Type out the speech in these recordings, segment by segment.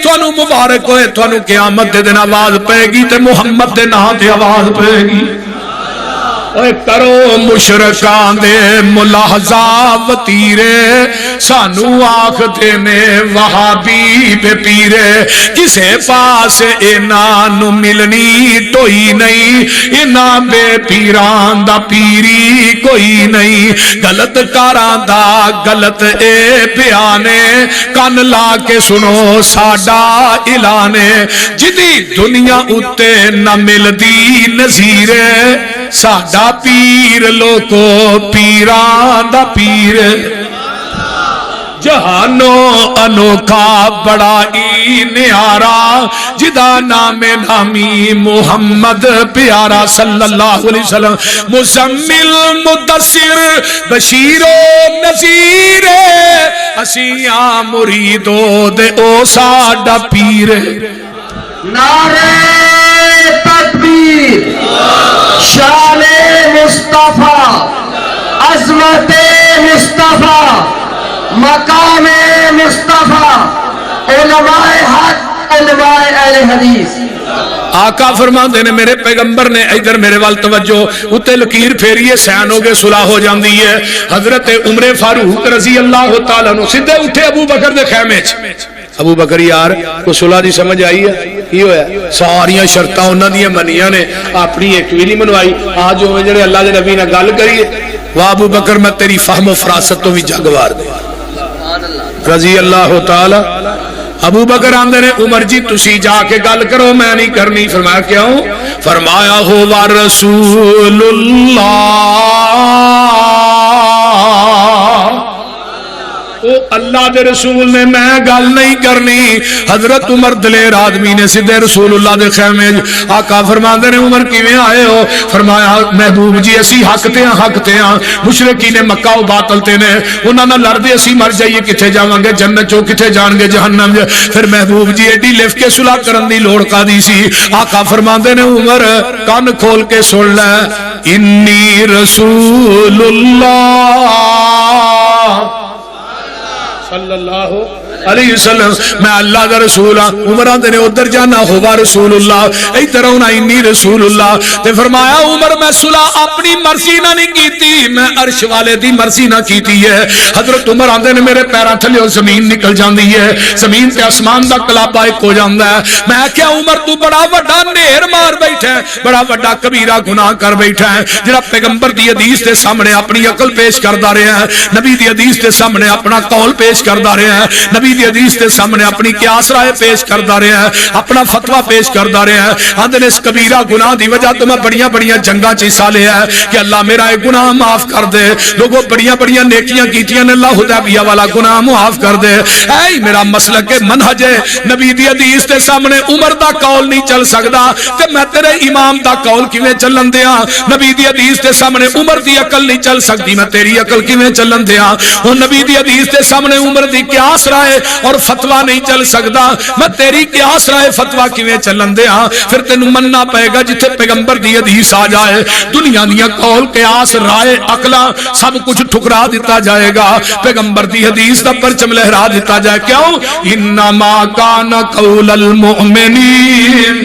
تھانوں مبارک ہوئے، تھانوں قیامت دے دن آواز پائے گی تے محمد دے نام تے آواز پائے گی۔ اے کرو مشرکان دے ملاحظہ وطیرے، سانو آکھتے نے وہابی بے پیرے، کسے پاس انہاں ملنی توئی نہیں، انہاں بے پیران دا پیری کوئی نہیں، غلط کاران دا غلط اے پیانے، کان لا کے سنو ساڈا اعلانے، جدی دنیا اتے نہ ملدی نظیرے، ساڈا پیر لوکو پیران دا پیر، جہانو انوکھا بڑا ہی نیارا، جدا نام نامی محمد پیارا صلی اللہ علیہ وسلم، مزمل مدثر بشیر و نذیر، اسیاں مریدو دے او ساڈا پیر۔ نعرہ تکبیر، شان مصطفیٰ، عظمت مصطفیٰ، مقام مصطفیٰ، علماء حق، علماء اہل حدیث۔ آقا فرماندے نے میرے پیغمبر نے ادھر میرے وال توجہ، اتے لکیر پھیریے سین ہو گئے صلح ہو جاندی ہے۔ حضرت عمر فاروق رضی اللہ تعالیٰ عنہ سدھے اٹھے ابو بکر دے خیمے چ، ابو بکر یار کو صلح دی سمجھ آئی ہے کی ہویا؟ ساریاں شرطاں انہاں دیاں منیاں نے، اپنی ایک بھی نہیں منوائی، آج ہوئے جڑے اللہ دے نبی نہ گل کریے، واہ ابو بکر میں تیری فہم و فراست تو بھی جگوار دے رضی اللہ تعالی۔ ابو بکر آندے نے عمر جی تسی جا کے گل کرو، میں نہیں کرنی۔ فرمایا کیوں؟ فرمایا ہوا رسول اللہ، او اللہ دے رسول نے میں گل نہیں کرنی۔ حضرت عمر دلیر آدمی نے سدھے رسول اللہ دے خیمے، آقا فرماندے نے عمر کیویں آئے ہو؟ فرمایا محبوب جی اسی حق تے ہاں، حق تے ہاں، مشرکین مکہ و باطل تے نے، انہاں نال لڑدے اسی مر جائیے کتے جاواں گے جنت چوں، کتے جان گے جہنم جو۔ پھر محبوب جی ایڈی لف کے صلح کرن دی لوڑ کادی سی؟ آقا فرماندے نے عمر کان کھول کے سن لے، انی رسول اللہ صلی اللہ علیہ وسلم، میں اللہ دا رسول ہاں۔ عمران دے نے ادھر جانا ہوا رسول اللہ، ادھر ہونا انی رسول اللہ۔ تے فرمایا عمر میں صلح اپنی مرضی نہ نہیں کیتی، میں عرش والے دی مرضی نہ کیتی ہے۔ حضرت عمر آندے نے میرے پیراں تھلے زمین نکل جاندی ہے، زمین تے آسمان دا کلابہ ایک ہو جاندا ہے۔ میں کیا عمر تو بڑا وڈا نہر مار بیٹھا ہے، بڑا وڈا کبیرہ گناہ کر بیٹھا ہے، جڑا پیغمبر دی حدیث دے سامنے اپنی عقل پیش کردا رہا ہے، نبی دی حدیث دے سامنے اپنا قول پیش کردا رہا ہے، نبی دی حدیث دے سامنے اپنی قیاس رائے پیش کردا رہا ہے، اپنا فتویٰ پیش کردا رہا ہے۔ آندے نے اس کبیرہ گناہ دی وجہ تو میں بڑیاں بڑیاں جنگاں چ حصہ لیا ہے کہ اللہ میرا ایک گناہ معاف کر دے۔ لوگوں بڑیاں بڑیاں نیکیاں کیتیاں نے، اللہ حدیبیہ والا گناہ معاف کر دے۔ اے میرا مسلک منہج ہے، نبی دی حدیث دے سامنے عمر دا قول نہیں چل سکدا تے میں تیرے امام دا قول کیویں چلن دیاں؟ نبی دی حدیث دے سامنے عمر دی عقل نہیں چل سکتی، میں تیری عقل کیویں چلن دیاں؟ ہن نبی دی حدیث دے سامنے عمر دی قیاس رائے اور فتویٰ نہیں چل سکتا، میں تیری قیاس رائے فتویٰ کیویں چلن دیاں؟ پھر تینوں مننا پائے گا جتھے پیغمبر دی حدیث آ جائے، دنیا دیاں قول قیاس رائے عقلاں سب کچھ ٹھکرا دیتا جائے گا، پیغمبر دی حدیث دا پرچم لہرا دیتا جائے۔ کیوں؟ انما کان قول المؤمنین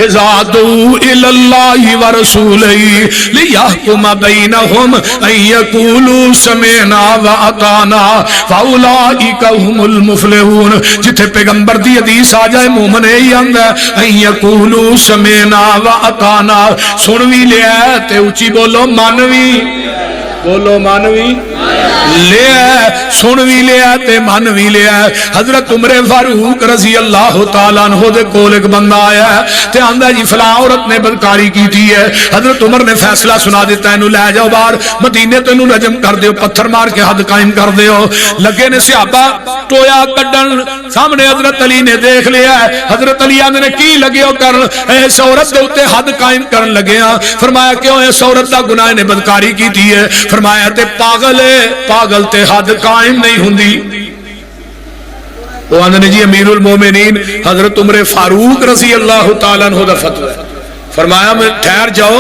اذا دعوا الى الله ورسوله ليحكم بينهم ان يقولوا سمعنا واطعنا فاولئك هم المفلحون۔ جتھے پیغمبر دی حدیث آ جائے مومن یہی آندا ہے ان يقولوا سمعنا واطعنا، سن وی لیا تے اونچی بولو من وی، بولو من وی لیا، سن بھی لیا تے من بھی لیا۔ حضرت عمر فاروق رضی اللہ تعالیٰ عنہ دے کول ایک بندہ آیا ہے تے آندا جی فلاں عورت نے بدکاری کی تھی ہے۔ حضرت عمر نے فیصلہ سنا دیتا ہے، انہوں لے جاؤ باہر مدینے تو انہوں رجم کر دیو، پتھر مار کے حد قائم کر دیو۔ لگے نے صحابہ ٹویا کڈن، سامنے حضرت علی نے دیکھ لیا ہے، حضرت علی آندے نے کی لگے ہو کر اس عورت دے اوتے حد قائم کرن لگے ہاں۔ فرمایا کیوں؟ اس عورت دا گناہ نے بدکاری کی تھی ہے۔ فرمایا تے پاگل ہے، پاگل تے حد قائم نہیں ہوندی۔ وہ آندے جی امیر المومنین حضرت عمر فاروق رضی اللہ تعالیٰ عنہ دا فتویٰ ہے۔ فرمایا میں ٹھہر جاؤ،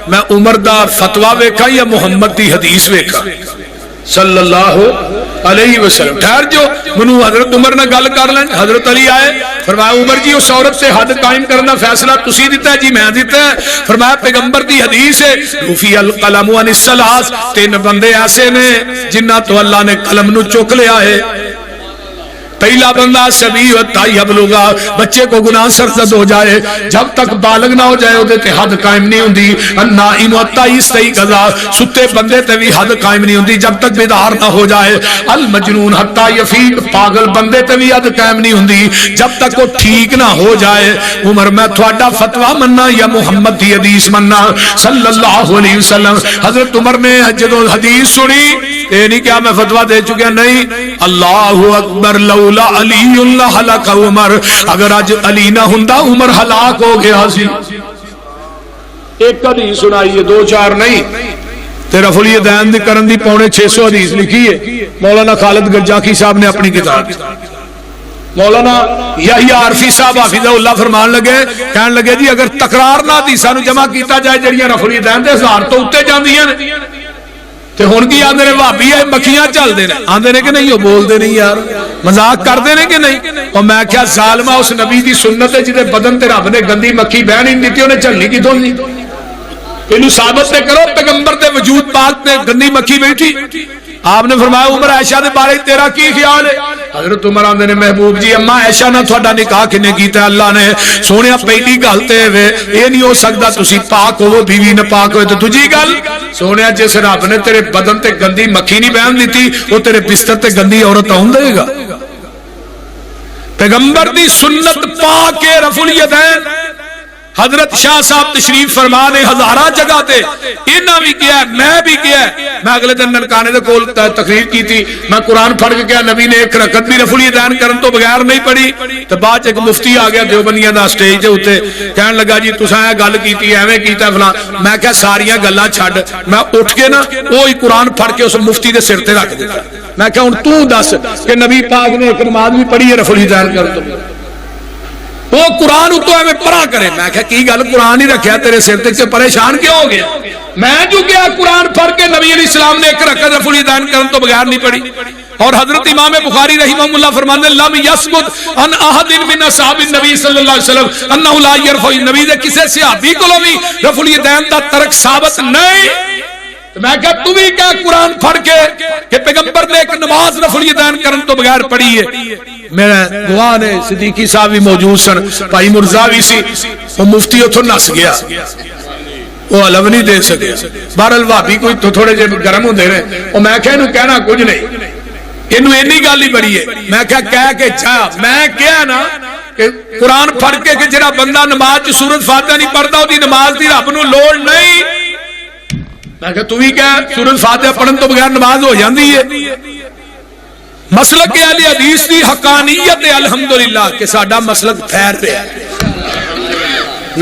میں عمر دا فتویٰ ویکھا یا محمد دی حدیث ویکھا صلی اللہ علیہ وسلم. ٹھہر جو منو حضرت عمر نہ گل کر لیں. حضرت علی آئے, فرمایا عمر جی اس عورت سے حد قائم کرنا فیصلہ تسی دیتا ہے؟ جی میں دیتا ہے. فرمایا پیغمبر دی حدیث ہے رفیع القلم عن الثلاث, 3 بندے ایسے نے جنہ تو اللہ نے قلم نو چک لیا ہے. پہلا بندہ سبی حتی یبلغ, بچے کو گناہ سرزد ہو جائے جب تک بالغ نہ ہو جائے وہ تے حد قائم نہیں ہوندی. النائم حتی یستیقظ, ستے بندے تے بھی حد قائم نہیں ہوندی جب تک بیدار نہ ہو جائے. المجنون حتی یفیق, پاگل بندے تے بھی حد قائم نہیں ہوندی جب تک وہ ٹھیک نہ ہو جائے. عمر میں تھوڑا فتویٰ مننا یا محمد دی حدیث مننا صلی اللہ علیہ وسلم. حضرت عمر نے جدو حدیث سنی یہ نہیں کیا میں فتویٰ دے چکیا, نہیں. اللہ اکبر, لولا علی اللہ ہلاک عمر, اگر آج علی نہ ہندا عمر ہلاک ہو گیا سی. ایک حدیث سنائیے, 2-4 نہیں. رفع الیدین دی کرن دی 650 حدیث لکھی ہے مولانا خالد گجاکی صاحب نے اپنی کتاب. مولانا یحییٰ عارفی صاحب حافظہ اللہ فرمان لگے, کہنے لگے جی اگر تکرار نہ حدیثاں نو جمع کیتا جائے جڑیاں رفع الیدین دے 1000 تو اتے جاندیاں نے تے ہن کی آندے نے بھابی اے مکھیاں چلدے نے, آندے نے کہ نہیں, وہ بولدے نہیں یار, مذاق کردے نے کہ نہیں. اور میں کیا ظالمہ اس نبی دی سنت ہے جدے بدن تے رب نے گندی مکھی بہن ہی نہیں دیتی, انہیں چلنی کی دھونی. انہوں ثابت تے کرو پیغمبر دے وجود پاک تے گندی مکھی بیٹھی. آپ نے فرمایا عمر عائشہ دے بارے تیرا کی خیال ہے؟ حضرت عمر آندے نے محبوب جی اما عائشہ نہ تھوڑا نکاح کنے کیتا اللہ نے سونیا پہلی گل تے وے اے نہیں ہو سکدا تسی پاک ہو بیوی نہ پاک ہوئے. تو دوجی گل سونیا جس رب نے تیرے بدن تے گندی مکھی نہیں بہن دیتی وہ تیرے بستر تے گندی عورت آن دے گا. پیغمبر دی سنت پاک رفع الیدین. حضرت شاہ صاحب تشریف فرما نے ہزارہ جگہ تے انہاں بھی کیا, میں بھی کیا. میں اگلے دن ننکانے دے کول تقریر کی تھی, میں قرآن پڑھ کے کیا نبی نے ایک رکعت بھی رفع الیدین کرن تو بغیر نہیں پڑھی. تو بعد ایک مفتی آ گیا دیوبندیاں دا سٹیج دے اوتے, کہن لگا جی تساں اے گل کیتی ایویں کیتا فلاں. میں کہا ساریاں گلاں چھڈ, میں اٹھ کے نا وہی قرآن پڑھ کے اس مفتی دے سر تے رکھ دیتا. میں کہا ہن تو دس کہ نبی پاک نے ایک نماز بھی پڑھی ہے رفع الیدین کر تو وہ قرآن اتو میں پڑھا کرے. میں کہا کی گل قرآن ہی رکھیا تیرے سر تے کہ پریشان کیوں ہو گیا؟ میں جو گیا قرآن پڑھ کے نبی علیہ السلام نے ایک رکعت رفع الیدین کرن تو بغیر نہیں پڑھی. اور حضرت امام بخاری رحمہ اللہ فرماتے ہیں لم یثبت ان احد من اصحاب النبی صلی اللہ علیہ وسلم انه لا يرفع, نبی دے کسے صحابی کو بھی رفع الیدین دا ترک ثابت نہیں. تو میں کہا تم ہی کیا قرآن پڑھ کے کہ پیغمبر نے ایک نماز رفع الیدین کرن تو بغیر پڑھی ہے. میرے گواہ نے صدیقی صاحب بھی موجود سن, بھائی مرزا بھی سی, وہ مفتی اتھوں نس گیا, وہ علم نہیں دے سکے. بہرحال بھابی کوئی تو تھوڑے جے گرم ہوندے نے, اور میں کہا انہوں کہنا کچھ نہیں, انہوں اینی گل ہی بڑی ہے. میں کہہ کے جا, میں کہا نا کہ قرآن پڑھ کے کہ جڑا بندہ نماز چ سورۃ فاتحہ نہیں پڑھدا اودی نماز دی رب نو لوڑ نہیں. میں کہا تو بھی کہہ سورۃ فاتحہ پڑھن تو بغیر نماز ہو جاندی ہے. مسلک اہل حدیث دی حقانیت الحمدللہ کہ ساڈا مسلک پھیر رہا ہے.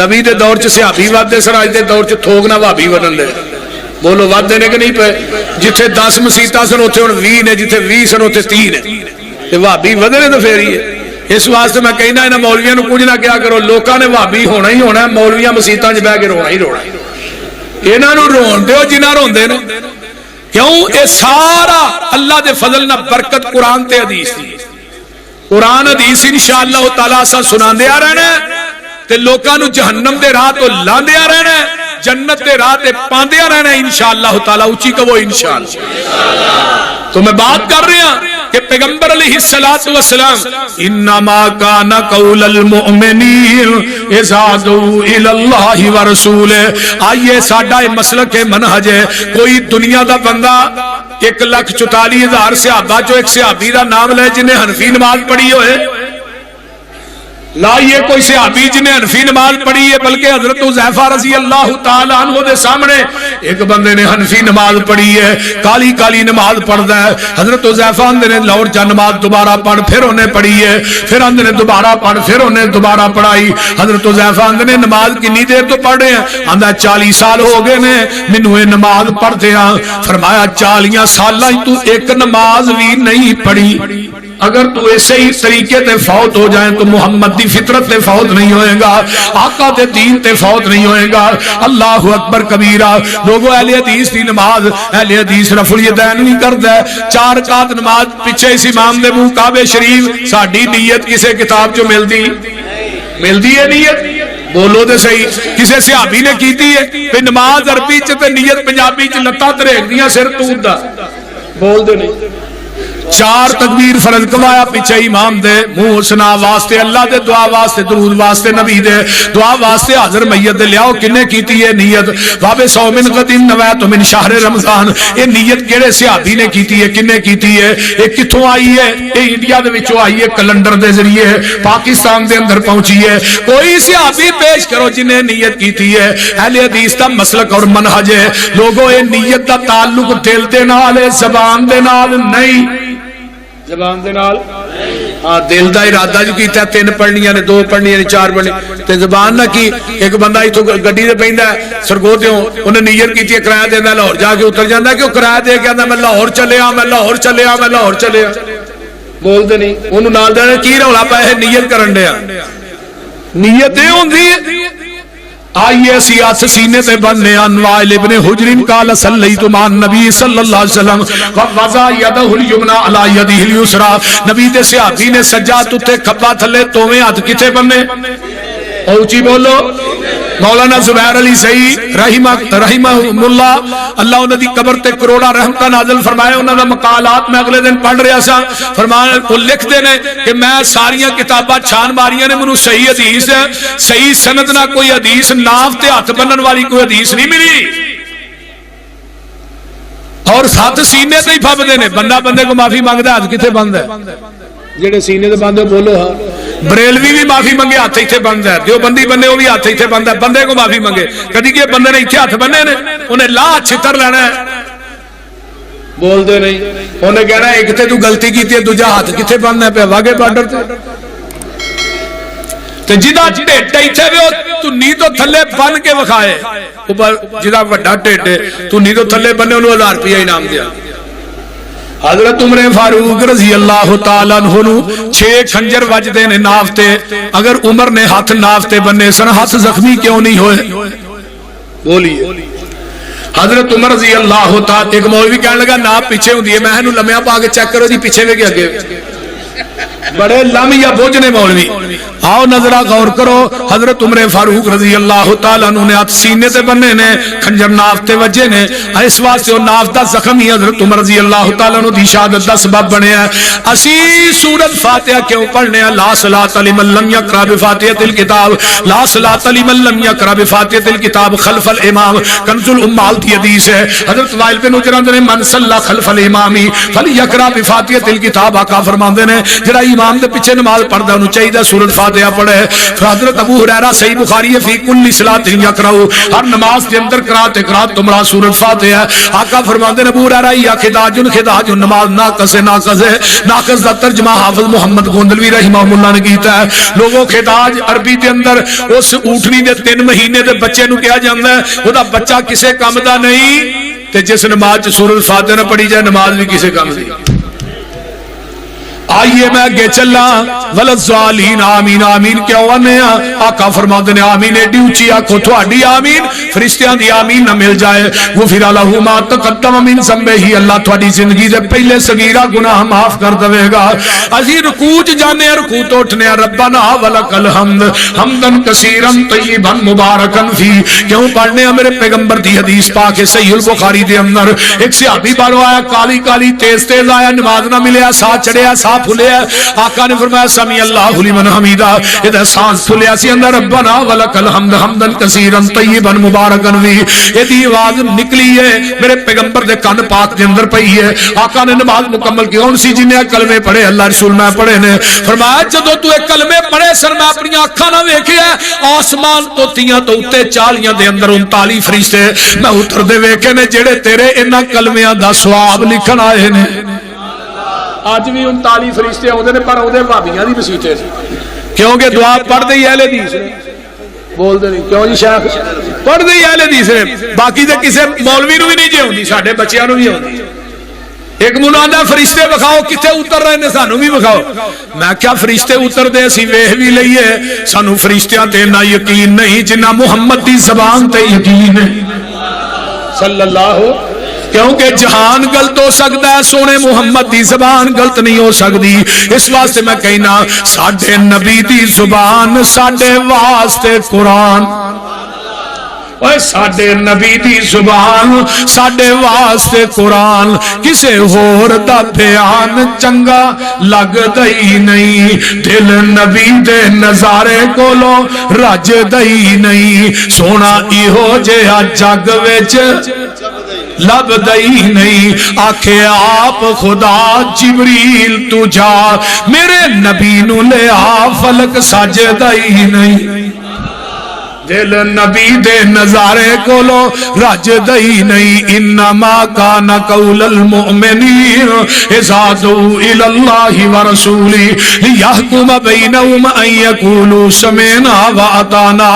نبی دے دور چ صحابی ودے سن, اج دے دور چ تھوک نہ بھابی ودن دے. بولو ودے نے کہ نہیں پے؟ جتھے 10 مسیتاں سن اوتھے ہن 20 نے, جتھے 20 سن اوتھے 30 نے. تے بھابی ودے نے تو پھر ہی ہے. اس واسطے میں کہنا انہاں مولویاں نو کچھ نہ کیا کرو, لوکاں نے بھابی ہونا ہی ہونا, مولویاں مسیتاں چ بیٹھ کے رونا ہی رونا. انہاں نو رون دیو جنہاں روندے نے. کیوں؟ اے سارا اللہ دے فضل نہ برکت قرآن تے حدیث دی. قرآن حدیث انشاءاللہ تعالیٰ سا سنا دیا رہنا ہے تے لوکاں نو جہنم دے راہ تو لاندیا رہنا ہے, جنت دے راہ تے پاندیا رہنا ہے انشاءاللہ تعالیٰ. اونچی کہو انشاءاللہ. تو میں بات کر رہا ہوں کہ پیغمبر علیہ السلام انما کان قول المؤمنین اذا دعوا الی اللہ ورسولہ. آئیے ساڈا مسلک ہے, منہج ہے. کوئی دنیا دا بندہ 1,44,000 صحابہ جو ایک صحابی دا نام لے جنہیں حنفی نماز پڑھی ہوئے, لائیے کوئی صحابی جنہیں حنفی نماز پڑھی ہے, بلکہ حضرت حذیفہ رضی اللہ تعالیٰ عنہ دے سامنے ایک بندے نے حنفی نماز پڑھی ہے, کالی کالی نماز پڑھدا ہے. حضرت حذیفہ اندے نے لوٹ جا نماز دوبارہ پڑھ, پھر انہیں پڑھی ہے, پھر اندے نے دوبارہ پڑھ, پھر انہیں دوبارہ پڑھائی. حضرت حذیفہ اندے نے نماز کتنی دیر تو پڑھ رہے ہیں؟ آندا 40 سال ہو گئے نے مینوں یہ نماز پڑھدے ہاں. فرمایا 40 سالاں تو ایک نماز بھی نہیں پڑھی. اگر تو ایسے ہی طریقے تے فوت ہو جائیں تو محمد دی فطرت تے فوت نہیں ہوئے گا، آقا دے دین تے فوت نہیں ہوئے گا۔ اللہ اکبر کبیرہ۔ لوگوں اہل حدیث دی نماز، اہل حدیث رفع الیدین نہیں کردا، 4 رکعت نماز پیچھے اس امام دے منہ کعبے شریف۔ ساڈی نیت کسے کتاب چ ملدی ہے نیت؟ بولو دے صحیح، کسے صحابی نے کیتی ہے کہ نماز عربی چ تے نیت پنجابی چ لتاں دریک دیاں سر تود دا؟ بول دے نہیں۔ 4 تکبیر فرض کوایا پیچھے امام دے منہ حسنا واسطے، اللہ دے دعا واسطے، درود واسطے، نبی دے دعا واسطے، حاضر میت دے لیاؤ کنے کیتی ہے نیت؟ واب صوم غد نویت من شہر رمضان۔ یہ نیت کیڑے صحابی نے کیتی ہے، کنے کیتی ہے؟ یہ کتھوں آئی ہے؟ یہ انڈیا دے وچوں آئی ہے، کیلنڈر دے ذریعے پاکستان دے اندر پہنچی ہے۔ کوئی صحابی پیش کرو جنہیں نیت کیتی ہے۔ اہل حدیث دا مسلک اور منہج ہے لوگوں، یہ نیت دا تعلق دل دے نال ہے، زبان دے نال نہیں۔ زبان دے نال ہاں، دل دا ارادہ جو کیتا ہے 3 پڑھنیاں نے، 2 پڑھنیاں نے، 4 پڑھنی تے زبان نہ کی۔ ایک بندہ ایتھوں گڈی تے پیندا ہے سرگودیوں، انہیں نیت کیتی ہے کرایہ دیندا، لاہور جا کے اتر جاندا کہ وہ کرایہ دے کے آندا میں لاہور چلیا، میں لاہور چلیا، میں لاہور چلیا۔ بول دے نہیں، انہوں نال دے کی رولا پایا نیت کرن دیا۔ نیت اے ہوندی ہے آئیے سیاست سینے تے بننے انوائل ابن حجرین قال صلیت مع النبی صلی اللہ علیہ وسلم ووضع یدہ الیمنی علی یدہ الیسری۔ نبی دے صحابی نے سجاد تے کھبا تھلے توویں ہاتھ کتے بننے؟ اونچی بولو۔ مولانا زبیر علی صحیح رحمہ اللہ، اللہ انہوں دی قبر تے کروڑا رحمتہ نازل فرمائے۔ انہوں نے مقالات میں اگلے دن پڑھ رہا سا، فرمایا وہ لکھ دینے کہ میں ساریاں کتاباں چھان ماریاں نے، منو صحیح حدیث صحیح سند نہ کوئی حدیث ناف تے ہاتھ بنن والی کوئی حدیث نہیں ملی، اور ساتھ سینے تے ہی پھب دینے۔ بندہ بندے کو معافی مانگدا ہاتھ کتے بند ہے؟ جڑے سینے تے بندے بولو ہاں۔ بریلوی بھی معافی منگے ہاتھ ایتھے بند ہے، دیوبندی بندے وہ بھی ہاتھ ایتھے بند ہے، بندے کو معافی منگے۔ کدی کہ بندے نے ایتھے ہاتھ بننے نے، انہیں لا چھتر لینا ہے۔ بول دے نہیں، انہیں کہنا ہے ایک تے تو غلطی کیتی ہے، دوجا ہاتھ کتے بند ہے پہ واگے بارڈر تے جدا ٹھڈ ایتھے وی تو نی تو تھلے بن کے وکھائے، اوپر جدا وڈا ٹھڈ تو نی تو تھلے بننے انہوں 1000 روپیہ انعام دیا۔ حضرت عمر فاروق رضی اللہ تعالیٰ عنہ 6 خنجر وجدے نے نافتے، اگر عمر نے ہاتھ نافتے بننے سن ہاتھ زخمی کیوں نہیں ہوئے؟ بولیے۔ حضرت عمر رضی اللہ تعالیٰ، ایک مولوی کہنے لگا ناپ پیچھے ہوں دیئے، میں انہوں لمحہ پا کے چیک کرو جی پیچھے میں گیا گئے، بڑے لم یا بوجھنے مولوی۔ آؤ نظرہ غور کرو، حضرت عمر فاروق رضی اللہ تعالیٰ عنہ نے ہاتھ سینے تے بننے نے، خنجر نافتے وجے نے، اس واسطے وہ نافتا زخم ہی حضرت عمر رضی اللہ تعالیٰ عنہ دی شہادت دا سبب بنے ہیں۔ اسی سورت فاتحہ کیوں پڑھنے ہیں؟ لا صلاۃ لمن لم یقرأ بفاتحۃ الکتاب، لا صلاۃ لمن لم یقرأ بفاتحۃ الکتاب خلف الامام، کنز الامال کی حدیث ہے۔ حضرت وائل بن حجر نے من صلی خلف الامام فلیقرأ بفاتحۃ الکتاب، آقا فرماندے نے جڑا امام دے پیچھے نماز پڑھدا انہوں چاہیے سورۃ فاتحہ پڑھے۔ حضرت ابو ہریرہ صحیح بخاری ہے فی کل صلاۃ یقرأ، ہر نماز کے اندر قرات تمہارا سورۃ فاتحہ۔ آقا فرماندے نے ابو ہریرہ یا خداج نماز ناقص ناقص دا ترجمہ حافظ محمد گوندلوی رحمہ اللہ نے کیتا ہے۔ لوگوں خداج عربی دے اندر اس اونٹنی دے 3 مہینے دے بچے نو کہا جاندا ہے، او دا بچہ کسے کام دا نہیں، تے جس نماز سورۃ فاتحہ نہ پڑھی جائے نماز بھی کسے کام دی۔ آئیے میں اگے چلا، وللظالین آمین آمین کیوں آنے ہیں؟ آقا فرماتے ہیں آمین ایڈی اونچی آنکھو تھوڑی آمین فرشتیاں دی آمین نہ مل جائے۔ غفر لہ ما تقدم من ذنبہ، اللہ تھوڑی زندگی دے پہلے صغیرہ گناہ معاف کر دے گا۔ اسی رکوع جانے ہیں، رکوع تو اٹھنے ہیں، ربنا ولک الحمد حمدن کثیرا طیبا مبارکا فی، کیوں پڑھنے ہیں؟ میرے پیغمبر دی حدیث پاک ہے صحیح البخاری دے اندر، ایک صحابی بارو آیا کالی کالی تیز تیز آیا، نماز نہ ملیا، سا چڑھیا سا پھلے، آقا نے فرمایا سمی اللہ لمن حمیدہ، ادھر سانس پھلیا سی اندر ربنا ولک الحمد حمدن کثیرا طیبا مبارکا فی، یہ دی آواز نکلی ہے میرے پیغمبر دے کان پاک دے اندر پئی ہے۔ آقا نے نماز مکمل کی، کون سی جنہیں کلمے پڑھے؟ اللہ رسول میں پڑھے نے۔ فرمایا جدو تو ایک کلمے پڑھے سر میں اپنی آنکھاں نہ ویکھیا، آسمان تو تیاں تو اتے چالیاں دے اندر 39 فرشتے میں اتر دے ویکھے نے جڑے تیرے انہاں کلمیاں دا ثواب لکھن آئے نے۔ آج بھی 39 فرشتے ہوندے نے پر اودے بھابیاں دی مسیتے کیونکہ دعا پڑھ دے اہل حدیث نے، بول دے نہیں کیوں جی شیخ پڑھ دے اہل حدیث نے، باقی تے کسے مولوی نو بھی نہیں جے ہوندی، ساڈے بچیاں نو بھی ہوندی۔ ایک منادا فرشتے بکھاؤ کتنے اتر رہے ہیں سانو بھی بکھاؤ. میں کیا فرشتے اتر دے اسی ویہ بھی لئیے سانو فرشتیاں تے نہ یقین نہیں جنہ محمد دی زبان تے یقین ہے صلی اللہ ہو. کیونکہ جہان غلط ہو سکتا ہے سونے محمد دی زبان غلط نہیں ہو سکتی. اس واسطے میں کہنا ساڈے نبی دی زبان ساڈے واسطے قرآن. اوے ساڈے نبی دی زبان ساڈے واسطے قرآن. کسے ہور دا بیان چنگا لگدا ہی نہیں. دل نبی دے نظارے کولو رجدا ہی نہیں. سونا ایہو جہا جگ وچ لبدا ہی نہیں. آکھے آپ خدا جبریل تو جا میرے نبی نو لے آ فلک سجدا ہی نہیں. دل نبی دے نظارے کولو رجدا ہی نہیں. انما کان قول المؤمنین اذا دعوا الی اللہ ورسولہ لیحکم بینہم ان یقولوا سمعنا واطعنا.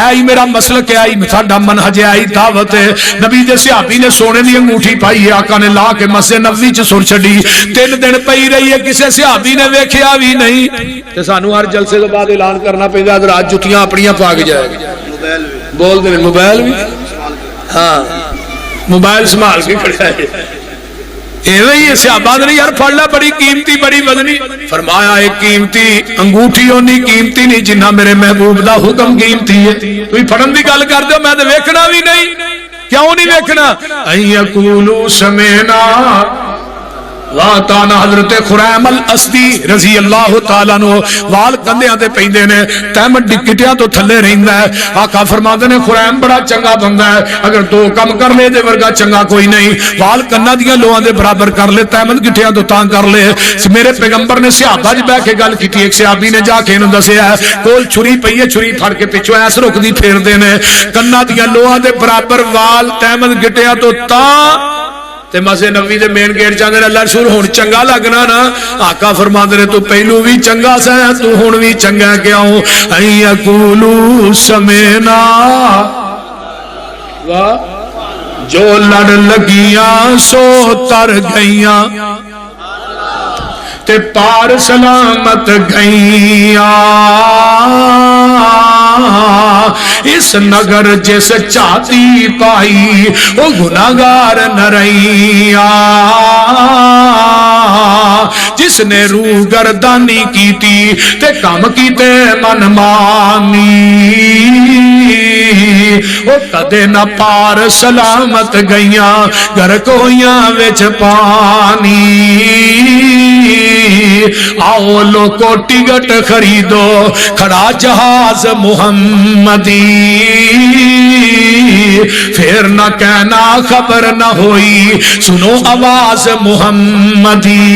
اے میرا مسلک ہے آئی ساڈا منہج ہے آئی دعوت ہے. نبی دے صحابی نے سونے دی انگوٹھی پائی ہے آقا نے لا کے مسجد نبوی چ سر چھڈی. 3 دن پئی رہی ہے کسے صحابی نے ویکھیا بھی نہیں. تے سانو ہر جلسے تو بعد اعلان کرنا پیندا حضرات جتیاں اپنیاں پا کے جائے گی. بول دے موبائل بھی ہاں موبائل سنبھال کے کھڑا ہے. ایویں صحابہ نے یار پڑھ لا بڑی قیمتی بڑی وزنی. فرمایا ایک قیمتی انگوٹھی اونی قیمتی نہیں جنہ میرے محبوب دا حکم قیمتی ہے. کوئی پڑھن دی گل کر دو میں تے ویکھنا بھی نہیں. کیوں نہیں ویکھنا؟ ان یقولوا سمعنا واتانا. حضرت خریم الاسدی رضی اللہ تعالیٰ نو وال کندیاں تے پیندے نے تیم ڈکٹیاں تو تھلے رہندا ہے. آقا فرماندے نے خریم بڑا چنگا بندہ ہے اگر 2 کم کر لے دے ورگا چنگا کوئی نہیں. وال کناں دیاں لوہاں دے برابر کر لے تیم ڈکٹیاں تو تاں کر لے. میرے پیغمبر نے صحابہ وچ بیٹھ کے گل کیتی. ایک صحابی نے جا کے انہوں دسیا ہے کول چھری پئی ہے چھری پھڑ کے پچھوں ایس رکدی پھیردے نے کناں دیاں لوہاں دے برابر وال تیم ڈکٹیاں تو تاں تے مسجد نبوی دے مین گیٹ چاندے نے اللہ رسول ہن چنگا لگنا نا. آقا فرماندے نے تو پہلو بھی چنگا سا تو ہن بھی چنگا کیوں؟ ان یقولوا سمعنا جو لڑ لگیاں سو تر گئیاں تے پار سلامت گئیاں. اس نگر جس چاہتی پائی وہ گناہگار نہ رہیاں. جس نے روح گردانی کیتی تے کام کیتے من مانی وہ کدے نہ پار سلامت گئیاں گر کویاں وچ پانی. آؤ لوگو ٹکٹ خریدو کھڑا جہاز محمدی. پھر نہ کہنا خبر نہ ہوئی سنو آواز محمدی.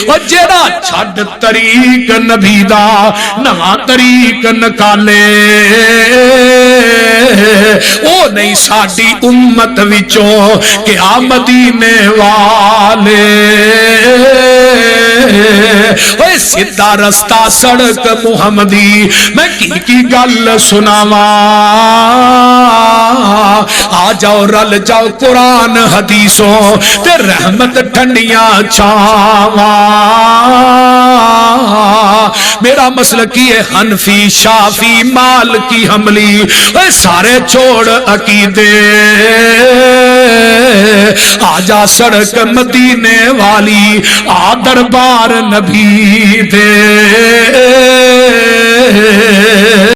اور جڑا چھڈ طریق نبی دا نواں طریق نکالے او نہیں ساڈی امت وچوں کہ آ مدینے والے. اوے سیدھا رستہ سڑک محمدی میں کی گل سناواں. آ جاؤ رل جاؤ قرآن حدیثوں تے رحمت ٹھنڈیاں چھاواں. میرا مسلک یہ حنفی شافی مالکی حنبلی اے سارے چھوڑ عقیدے. آجا سڑک مدینے والی آ دربار نبی دے.